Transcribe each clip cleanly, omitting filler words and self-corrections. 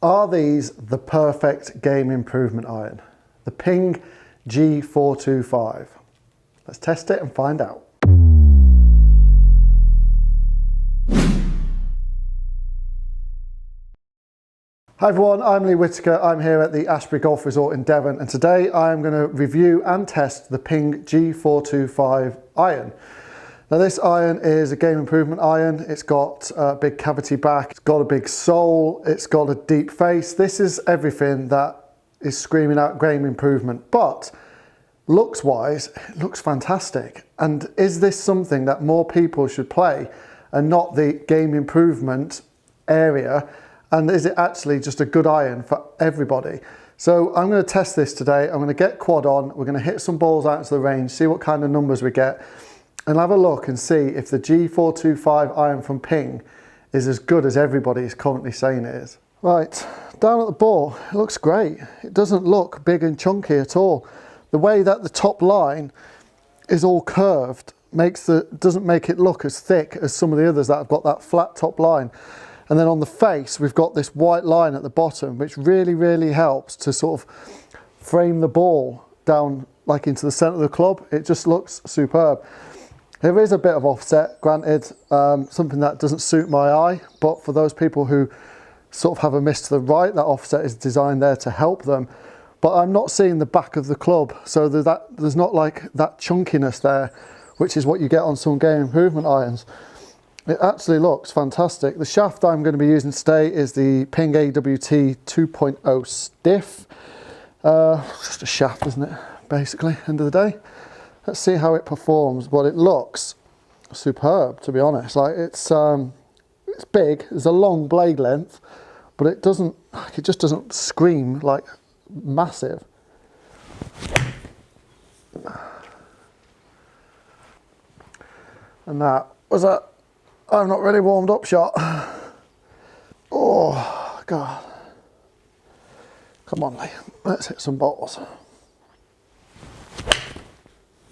Are these the perfect game improvement iron? The PING G425. Let's test it and find out. Hi everyone, I'm Lee Whitaker. I'm here at the Ashbury Golf Resort in Devon, and today I'm going to review and test the PING G425 iron. Now this iron is a game improvement iron. It's got a big cavity back, it's got a big sole, it's got a deep face. This is everything that is screaming out game improvement, but looks wise, it looks fantastic. And is this something that more people should play and not the game improvement area? And is it actually just a good iron for everybody? So I'm going to test this today. I'm going to get quad on. We're going to hit some balls out into the range, see what kind of numbers we get, and have a look and see if the G425 iron from Ping is as good as everybody is currently saying it is. Right, down at the ball, it looks great. It doesn't look big and chunky at all. The way that the top line is all curved doesn't make it look as thick as some of the others that have got that flat top line. And then on the face, we've got this white line at the bottom, which really helps to sort of frame the ball down like into the center of the club. It just looks superb. There is a bit of offset, granted, something that doesn't suit my eye, but for those people who sort of have a miss to the right, that offset is designed there to help them. But I'm not seeing the back of the club, so there's not like that chunkiness there, which is what you get on some game improvement irons. It actually looks fantastic. The shaft I'm going to be using today is the PING AWT 2.0 stiff. Just a shaft, isn't it? Basically, end of the day. Let's see how it performs. But it looks superb, to be honest. Like it's big. There's a long blade length, but it just doesn't scream like massive. And that was a I'm not really warmed up shot. Oh, God. Come on, Lee. Let's hit some balls.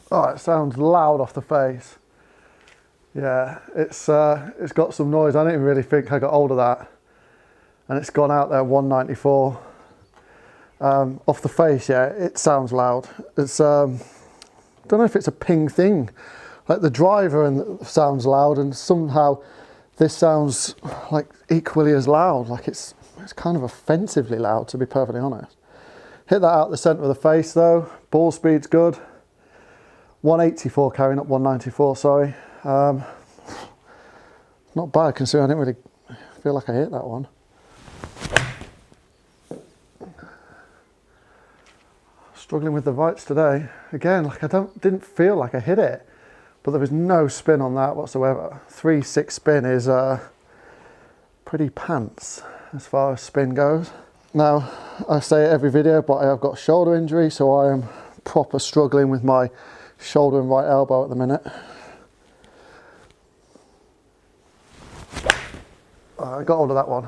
Oh, it sounds loud off the face. Yeah, it's got some noise. I didn't really think I got hold of that. And it's gone out there 194. Off the face, yeah, it sounds loud. It's, don't know if it's a Ping thing. Like the driver sounds loud, and somehow this sounds like equally as loud. Like it's kind of offensively loud, to be perfectly honest. Hit that out the centre of the face though. Ball speed's good. 184 carrying up 194, sorry. Not bad considering I didn't really feel like I hit that one. Struggling with the rights today. Again, like didn't feel like I hit it. But there was no spin on that whatsoever. 3-6 spin is pretty pants as far as spin goes. Now, I say it every video, but I have got a shoulder injury, so I am proper struggling with my shoulder and right elbow at the minute. I got hold of that one.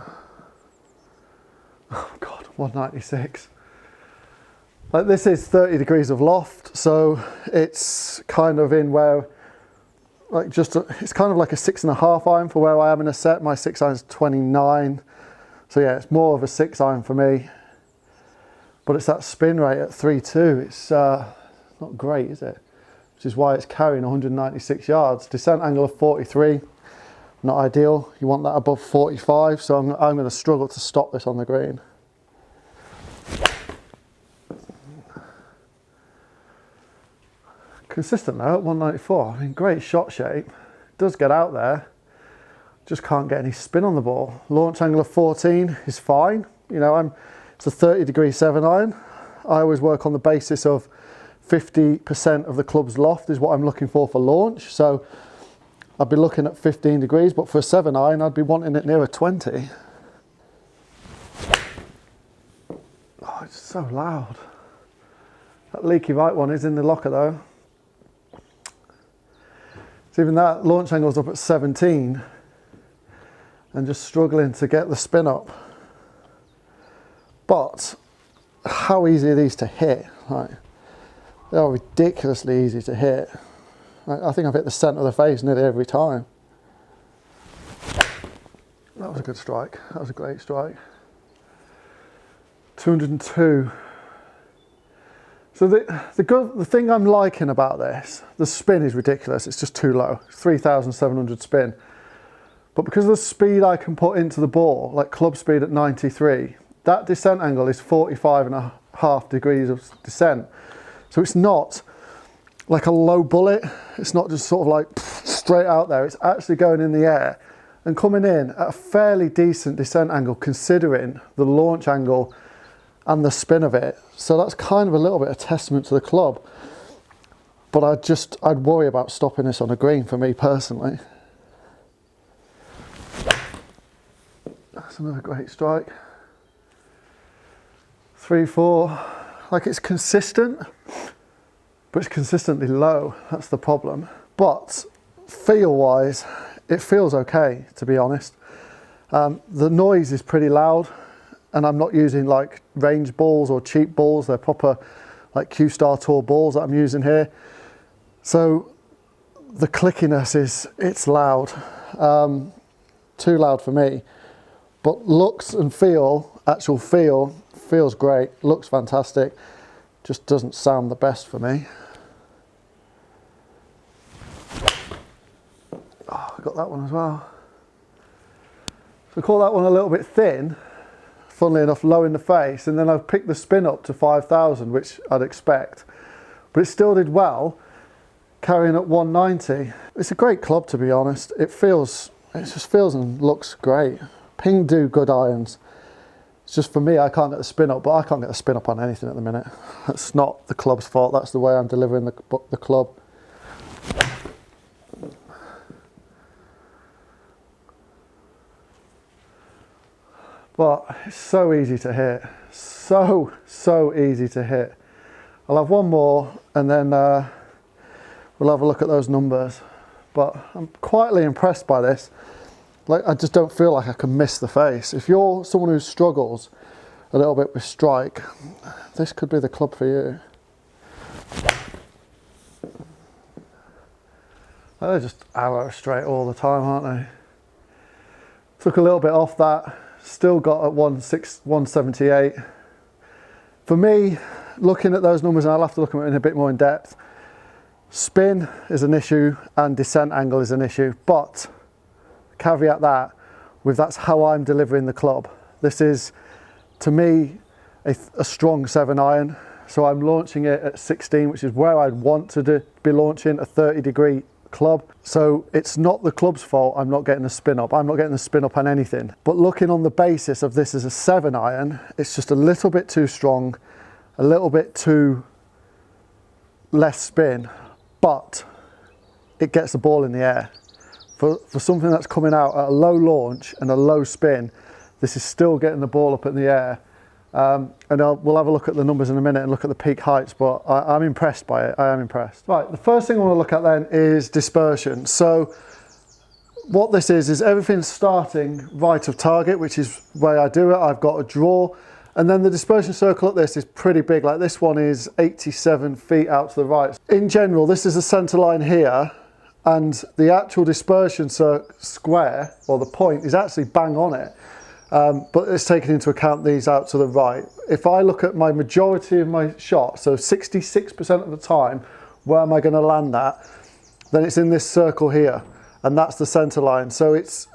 Oh God, 196. Like this is 30 degrees of loft, so it's kind of in where it's kind of like a 6.5 iron for where I am in a set. My 6 iron is 29. So yeah, it's more of a 6 iron for me. But it's that spin rate at 3.2. It's not great, is it? Which is why it's carrying 196 yards. Descent angle of 43, not ideal. You want that above 45. So I'm going to struggle to stop this on the green. Consistent though at 194. I mean, great shot shape. Does get out there. Just can't get any spin on the ball. Launch angle of 14 is fine. You know, it's a 30-degree 7 iron. I always work on the basis of 50% of the club's loft is what I'm looking for launch. So I'd be looking at 15 degrees, but for a 7 iron, I'd be wanting it nearer 20. Oh, it's so loud. That leaky right one is in the locker though. So even that launch angle's up at 17 and just struggling to get the spin up. But how easy are these to hit? Like, they are ridiculously easy to hit. I think I've hit the centre of the face nearly every time. That was a good strike. That was a great strike. 202. So the thing I'm liking about this, the spin is ridiculous. It's just too low. 3,700 spin. But because of the speed I can put into the ball, like club speed at 93, that descent angle is 45.5 degrees of descent. So it's not like a low bullet. It's not just sort of like straight out there. It's actually going in the air and coming in at a fairly decent descent angle considering the launch angle and the spin of it. So that's kind of a little bit of testament to the club. But I'd worry about stopping this on a green for me personally. That's another great strike. 3-4, like it's consistent, but it's consistently low. That's the problem. But feel-wise, it feels okay, to be honest. The noise is pretty loud, and I'm not using like range balls or cheap balls. They're proper like Q-Star Tour balls that I'm using here. So the clickiness it's loud, too loud for me. But looks and feel, actual feel, feels great, looks fantastic, just doesn't sound the best for me. Oh, I got that one as well. So I call that one a little bit thin, funnily enough low in the face, and then I've picked the spin up to 5,000, which I'd expect. But it still did well, carrying at 190. It's a great club, to be honest. It just feels and looks great. Ping do good irons. It's just for me, I can't get the spin up, but I can't get the spin up on anything at the minute. That's not the club's fault. That's the way I'm delivering the club. But it's so easy to hit. So easy to hit. I'll have one more and then we'll have a look at those numbers. But I'm quietly impressed by this. Like, I just don't feel like I can miss the face. If you're someone who struggles a little bit with strike, this could be the club for you. They're just arrow straight all the time, aren't they? Took a little bit off that, still got at 178. For me, looking at those numbers, and I'll have to look at it in a bit more in depth, spin is an issue and descent angle is an issue, but caveat that with that's how I'm delivering the club. This is, to me, a strong 7-iron. So I'm launching it at 16, which is where I'd want to be launching a 30-degree club. So it's not the club's fault I'm not getting the spin up. I'm not getting the spin up on anything. But looking on the basis of this as a 7-iron, it's just a little bit too strong, a little bit too less spin, but it gets the ball in the air. For something that's coming out at a low launch and a low spin, this is still getting the ball up in the air. And we'll have a look at the numbers in a minute and look at the peak heights, but I'm impressed by it. I am impressed. Right, the first thing I want to look at then is dispersion. So what this is everything's starting right of target, which is the way I do it. I've got a draw, and then the dispersion circle at this is pretty big. Like this one is 87 feet out to the right. In general, this is the center line here, and the actual dispersion square, or the point, is actually bang on it. But it's taken into account these out to the right. If I look at my majority of my shots, so 66% of the time, where am I going to land at? Then it's in this circle here, and that's the center line. So it's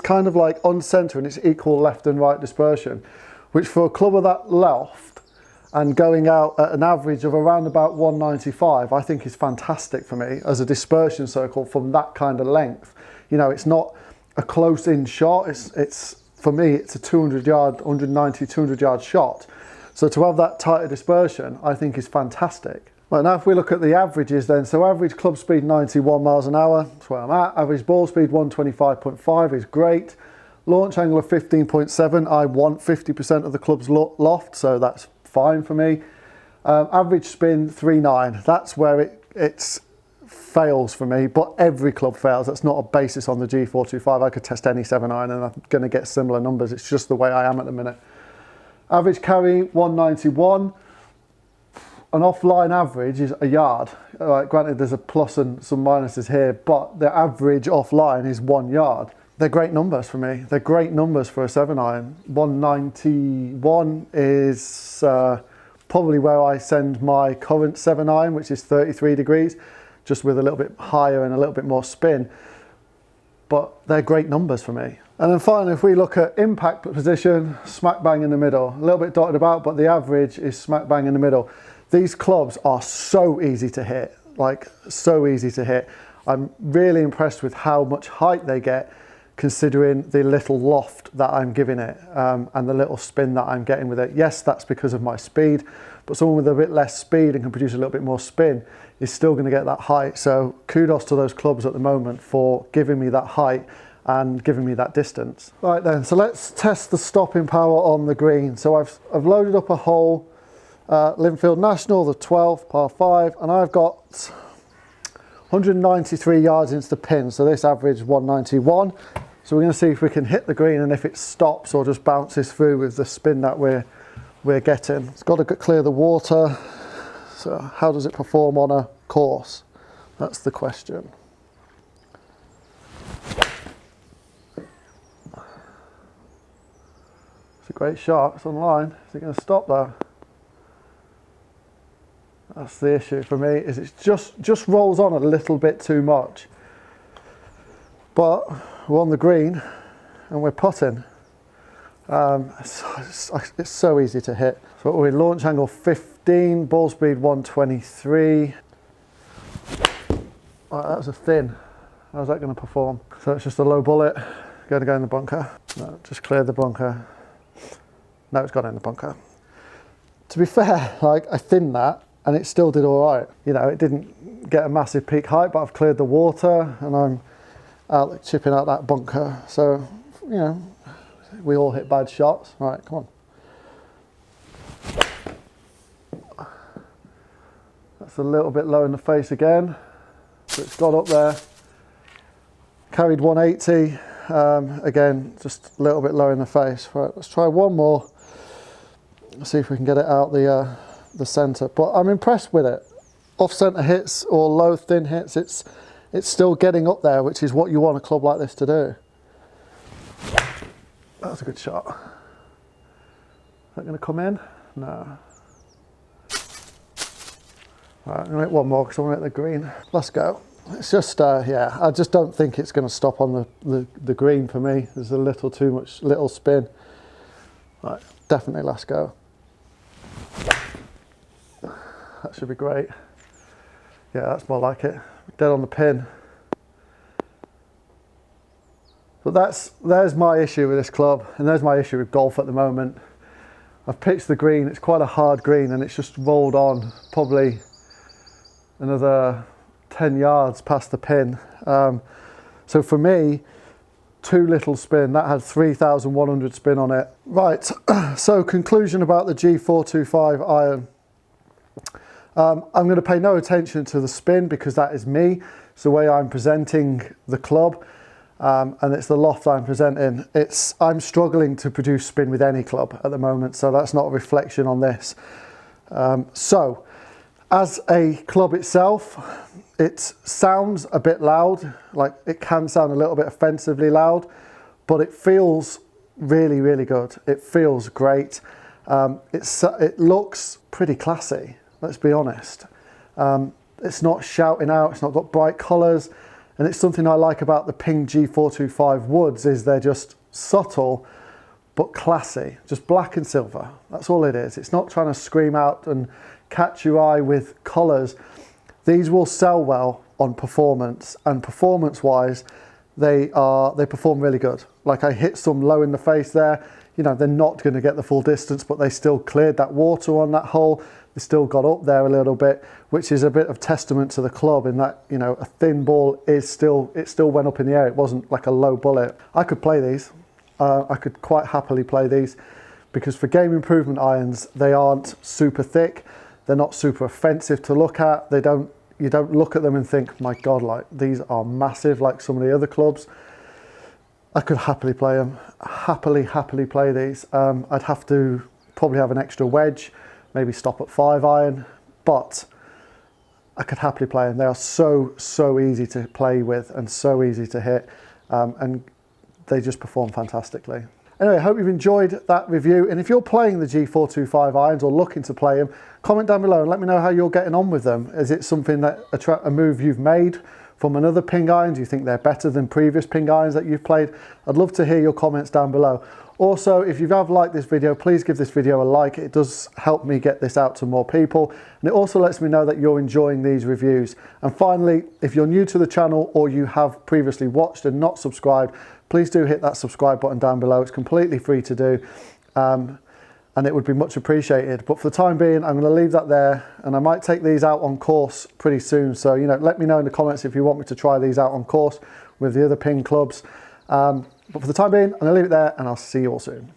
kind of like on center, and it's equal left and right dispersion, which for a club of that loft and going out at an average of around about 195, I think is fantastic for me as a dispersion circle from that kind of length. You know, it's not a close-in shot. It's for me, it's a 200-yard, 190, 200-yard shot. So to have that tighter dispersion, I think is fantastic. Right, now if we look at the averages then, so average club speed 91 miles an hour, that's where I'm at. Average ball speed 125.5 is great. Launch angle of 15.7, I want 50% of the club's loft, so that's fine for me. Average spin 3.9, that's where it's fails for me, but every club fails. That's not a basis on the G425. I could test any 7-iron and I'm going to get similar numbers. It's just the way I am at the minute. Average carry 191. An offline average is a yard. Granted, there's a plus and some minuses here, but the average offline is 1 yard. they're great numbers for me. They're great numbers for a 7-iron. 191 is probably where I send my current 7-iron, which is 33 degrees, just with a little bit higher and a little bit more spin. But they're great numbers for me. And then finally, if we look at impact position, smack bang in the middle. A little bit dotted about, but the average is smack bang in the middle. These clubs are so easy to hit, like so easy to hit. I'm really impressed with how much height they get, considering the little loft that I'm giving it and the little spin that I'm getting with it. Yes, that's because of my speed, but someone with a bit less speed and can produce a little bit more spin is still going to get that height. So kudos to those clubs at the moment for giving me that height and giving me that distance. Right then, so let's test the stopping power on the green. So I've loaded up a hole, Linfield National, the 12th, par 5, and I've got 193 yards into the pin, so this average 191. So we're going to see if we can hit the green and if it stops or just bounces through with the spin that we're getting. It's got to clear the water. So how does it perform on a course? That's the question. It's a great shot. It's on line. Is it going to stop there? That's the issue for me, is it just rolls on a little bit too much. But we're on the green and we're putting. It's so easy to hit. So we're launch angle 15, ball speed 123. Right, that was a thin. How's that going to perform? So it's just a low bullet, going to go in the bunker. No, just cleared the bunker. No, it's gone in the bunker. To be fair, like I thinned that, and it still did all right. You know, it didn't get a massive peak height, but I've cleared the water and I'm out chipping out that bunker. So, you know, we all hit bad shots. All right, come on. That's a little bit low in the face again. So it's got up there. Carried 180. Again, just a little bit low in the face. Right, let's try one more. Let's see if we can get it out the centre, but I'm impressed with it. Off centre hits or low thin hits, it's still getting up there, which is what you want a club like this to do. That's a good shot. Is that going to come in? No. Right, I'm going to make one more because I want to hit the green. Let's go. It's just, yeah, I just don't think it's going to stop on the green for me. There's a little too much, little spin. Right, definitely let's go. That should be great. Yeah, that's more like it. Dead on the pin. But there's my issue with this club, and there's my issue with golf at the moment. I've pitched the green, it's quite a hard green, and it's just rolled on probably another 10 yards past the pin. So for me, too little spin. That had 3,100 spin on it. Right, so conclusion about the G425 iron. I'm going to pay no attention to the spin because that is me. It's the way I'm presenting the club, and it's the loft I'm presenting. I'm struggling to produce spin with any club at the moment, so that's not a reflection on this. So, as a club itself, it sounds a bit loud, like it can sound a little bit offensively loud, but it feels really, really good. It feels great. It looks pretty classy. Let's be honest. It's not shouting out, it's not got bright colours, and it's something I like about the PING G425 woods is they're just subtle but classy, just black and silver. That's all it is. It's not trying to scream out and catch your eye with colours. These will sell well on performance, and performance-wise, they perform really good. Like I hit some low in the face there. You know, they're not going to get the full distance, but they still cleared that water on that hole. They still got up there a little bit, which is a bit of testament to the club in that, you know, a thin ball it still went up in the air. It wasn't like a low bullet. I could play these. I could quite happily play these because for game improvement irons, they aren't super thick. They're not super offensive to look at. You don't look at them and think, my God, like these are massive like some of the other clubs. I could happily play them, happily play these. I'd have to probably have an extra wedge, maybe stop at 5-iron, but I could happily play them. They are so easy to play with and so easy to hit. And they just perform fantastically. Anyway, I hope you've enjoyed that review, and if you're playing the G425 irons or looking to play them, comment down below and let me know how you're getting on with them. Is it something that a move you've made from another Ping iron? Do you think they're better than previous Ping irons that you've played? I'd love to hear your comments down below. Also, if you have liked this video, please give this video a like. It does help me get this out to more people, and it also lets me know that you're enjoying these reviews. And finally, if you're new to the channel or you have previously watched and not subscribed, please do hit that subscribe button down below. It's completely free to do, and it would be much appreciated. But for the time being, I'm going to leave that there, and I might take these out on course pretty soon. So, let me know in the comments if you want me to try these out on course with the other Ping clubs. But for the time being, I'm going to leave it there, and I'll see you all soon.